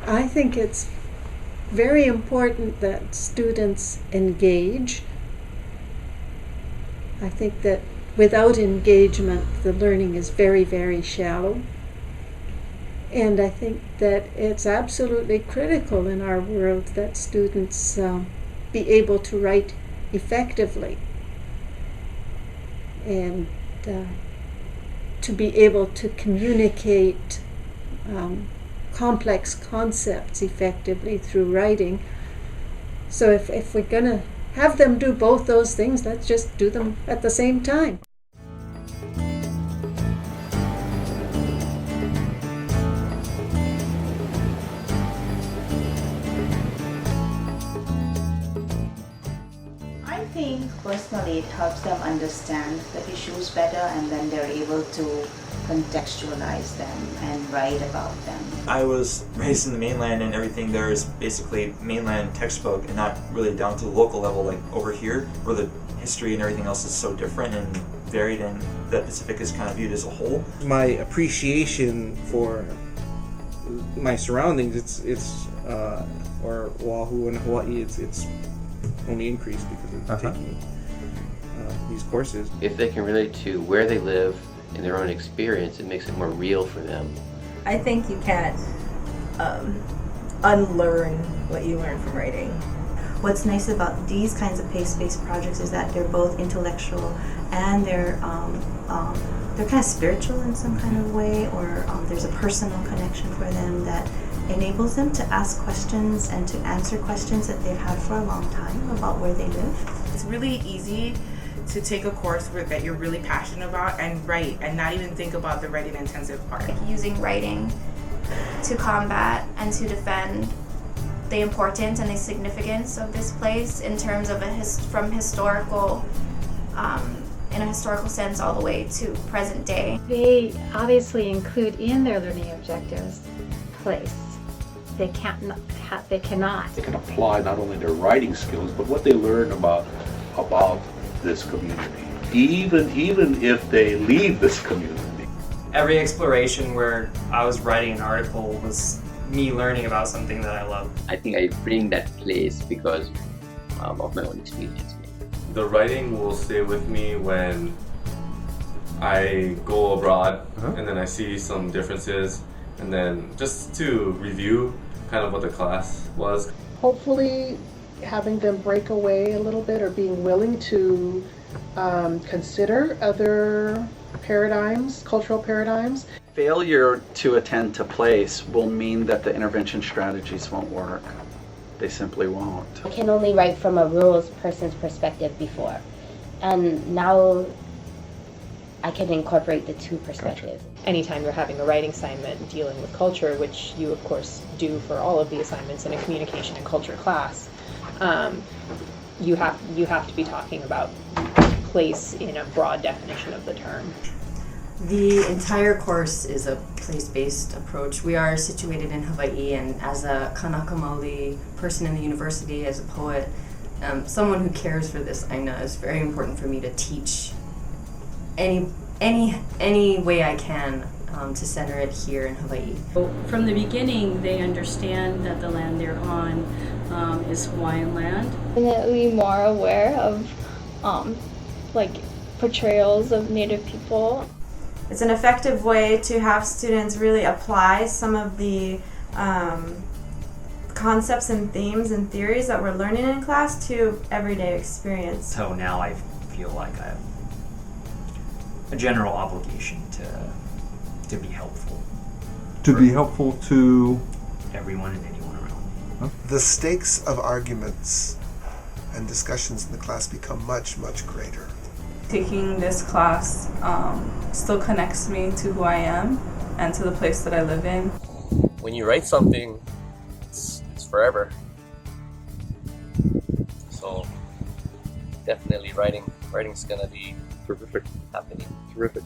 I think it's very important that students engage. I think that without engagement, the learning is very, very shallow. And I think that it's absolutely critical in our world that students be able to write effectively and to be able to communicate complex concepts effectively through writing. So if we're going to have them do both those things, let's just do them at the same time. I think personally it helps them understand the issues better, and then they're able to contextualize them and write about them. I was raised in the mainland, and everything there is basically mainland textbook and not really down to the local level like over here, where the history and everything else is so different and varied, and the Pacific is kind of viewed as a whole. My appreciation for my surroundings, or Oahu and Hawaii, it's only increased because of taking these courses. If they can relate to where they live in their own experience, it makes it more real for them. I think you can't unlearn what you learn from writing. What's nice about these kinds of pace-based projects is that they're both intellectual and they're kind of spiritual in some kind of way, or there's a personal connection for them that enables them to ask questions and to answer questions that they've had for a long time about where they live. It's really easy to take a course that you're really passionate about and write and not even think about the writing intensive part. Using writing to combat and to defend the importance and the significance of this place in terms of from historical, in a historical sense all the way to present day. They obviously include in their learning objectives place. They cannot. They can apply not only their writing skills, but what they learn about this community, even if they leave this community. Every exploration where I was writing an article was me learning about something that I love. I think I bring that place because of my own experience. The writing will stay with me when I go abroad and then I see some differences, and then just to review kind of what the class was. Hopefully having them break away a little bit, or being willing to consider other paradigms, cultural paradigms. Failure to attend to place will mean that the intervention strategies won't work. They simply won't. I can only write from a rural person's perspective before, and now I can incorporate the two perspectives. Gotcha. Anytime you're having a writing assignment dealing with culture, which you of course do for all of the assignments in a communication and culture class, you have to be talking about place in a broad definition of the term. The entire course is a place-based approach. We are situated in Hawaii, and as a Kanaka Maoli person in the university, as a poet, someone who cares for this aina, is very important for me to teach any way I can to center it here in Hawaii. From the beginning, they understand that the land they're on is Hawaiian land. Definitely more aware of portrayals of Native people. It's an effective way to have students really apply some of the concepts and themes and theories that we're learning in class to everyday experience. So now I feel like I have a general obligation to be helpful. To be helpful to everyone and anyone around me. The stakes of arguments and discussions in the class become much, much greater. Taking this class still connects me to who I am and to the place that I live in. When you write something, it's forever. So definitely writing's gonna be terrific happening. Terrific.